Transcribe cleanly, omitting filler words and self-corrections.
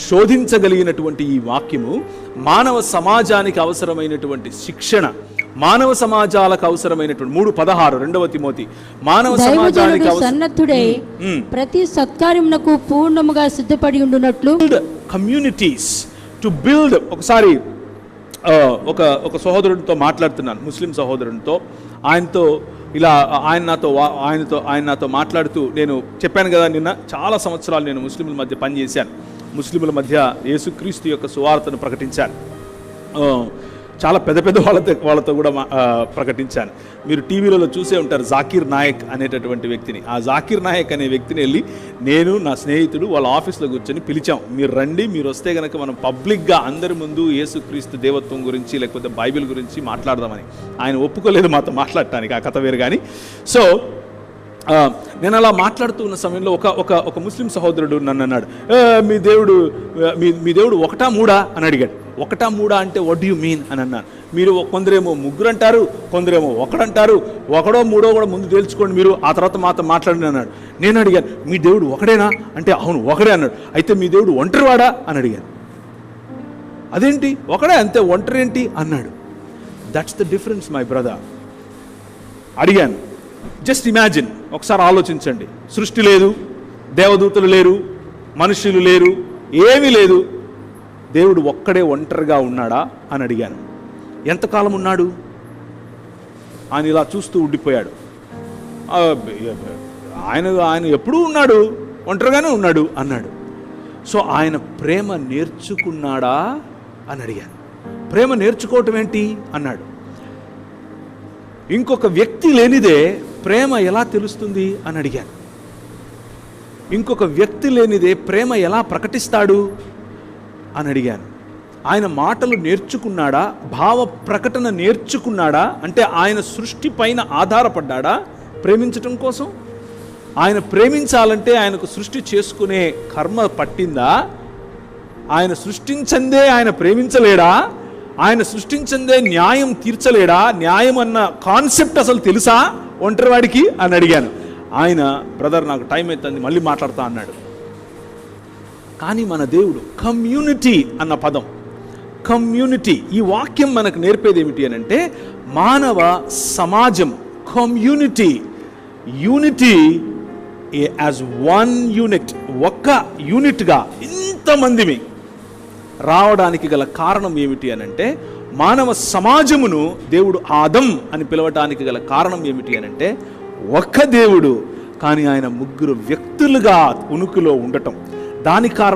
శోధించగలిగినటువంటి ఈ వాక్యము మానవ సమాజానికి అవసరమైనటువంటి శిక్షణ, మానవ సమాజాలకు అవసరమైనటువంటి 3:16 2వ తిమోతి మానవ సమాజానికి సన్నద్ధుడై ప్రతి సత్కార్యమునకు పూర్ణముగా సిద్ధపడి ఉండునట్లు కమ్యూనిటీస్ టు బిల్డ్. ఒకసారి ఒక సహోదరుడితో మాట్లాడుతున్నాను, ముస్లిం సహోదరునితో. ఆయన నాతో మాట్లాడుతూ, నేను చెప్పాను కదా నిన్న, చాలా సంవత్సరాలు నేను ముస్లింల మధ్య పనిచేశాను, ముస్లింల మధ్య యేసుక్రీస్తు యొక్క సువార్తను ప్రకటించాను. చాలా పెద్ద పెద్ద వాళ్ళతో కూడా ప్రకటించాను. మీరు టీవీలలో చూసే ఉంటారు జాకీర్ నాయక్ అనేటటువంటి వ్యక్తిని. ఆ జాకీర్ నాయక్ అనే వ్యక్తిని వెళ్ళి నేను, నా స్నేహితుడు వాళ్ళ ఆఫీస్లో కూర్చొని పిలిచాం, మీరు రండి, మీరు వస్తే కనుక మనం పబ్లిక్గా అందరి ముందు యేసుక్రీస్తు దేవత్వం గురించి లేకపోతే బైబిల్ గురించి మాట్లాడదామని. ఆయన ఒప్పుకోలేదు మాతో మాట్లాడటానికి, ఆ కథ వేరు కానీ. సో నేను అలా మాట్లాడుతూ ఉన్న సమయంలో ఒక ముస్లిం సహోదరుడు నన్ను అన్నాడు, మీ దేవుడు 1-3 అని అడిగాడు. 1-3 అంటే వాట్ డూ యూ మీన్ అని అన్నాను. మీరు కొందరేమో 3 అంటారు, కొందరేమో 1 అంటారు, 1-3 కూడా ముందు తేల్చుకోండి మీరు, ఆ తర్వాత మాతో మాట్లాడండి అన్నాడు. నేను అడిగాను, మీ దేవుడు ఒకడేనా అంటే అవును ఒకడే అన్నాడు. అయితే మీ దేవుడు ఒంటరివాడా అని అడిగాను. అదేంటి ఒకడే అంతే, ఒంటరి ఏంటి అన్నాడు. That's the difference my brother. అడిగాను, జస్ట్ ఇమాజిన్, ఒకసారి ఆలోచించండి, సృష్టి లేదు, దేవదూతలు లేరు, మనుషులు లేరు, ఏమీ లేదు, దేవుడు ఒక్కడే ఒంటరిగా ఉన్నాడా అని అడిగాను. ఎంతకాలం ఉన్నాడు? ఆయన ఇలా చూస్తూ ఉండిపోయాడు. ఆయన ఎప్పుడూ ఉన్నాడు, ఒంటరిగానే ఉన్నాడు అన్నాడు. సో ఆయన ప్రేమ నేర్చుకున్నాడా అని అడిగాను. ప్రేమ నేర్చుకోవటం ఏంటి అన్నాడు. ఇంకొక వ్యక్తి లేనిదే ప్రేమ ఎలా తెలుస్తుంది అని అడిగాను. ఇంకొక వ్యక్తి లేనిదే ప్రేమ ఎలా ప్రకటిస్తాడు అని అడిగాను. ఆయన మాటలు నేర్చుకున్నాడా, భావ ప్రకటన నేర్చుకున్నాడా, అంటే ఆయన సృష్టి పైన ఆధారపడ్డాడా ప్రేమించటం కోసం? ఆయన ప్రేమించాలంటే ఆయనకు సృష్టి చేసుకునే కర్మ పట్టిందా? ఆయన సృష్టించందే ఆయన ప్రేమించలేడా? ఆయన సృష్టించందే న్యాయం తీర్చలేడా? న్యాయం అన్న కాన్సెప్ట్ అసలు తెలుసా ఒంటరివాడికి అని అడిగాను. ఆయన బ్రదర్ నాకు టైం అవుతుంది మళ్ళీ మాట్లాడతా అన్నాడు. కానీ మన దేవుడు కమ్యూనిటీ అన్న పదం, కమ్యూనిటీ, ఈ వాక్యం మనకు నేర్పేది ఏమిటి అని అంటే మానవ సమాజం, community, unity as one unit, ఒక్క యూనిట్గా ఇంతమందిని రావడానికి గల కారణం ఏమిటి అని అంటే, మానవ సమాజమును దేవుడు ఆదం అని పిలవటానికి గల కారణం ఏమిటి అని అంటే ఒక్క దేవుడు కానీ ఆయన 3 వ్యక్తులుగా ఉనికిలో ఉండటం. దాని కారణం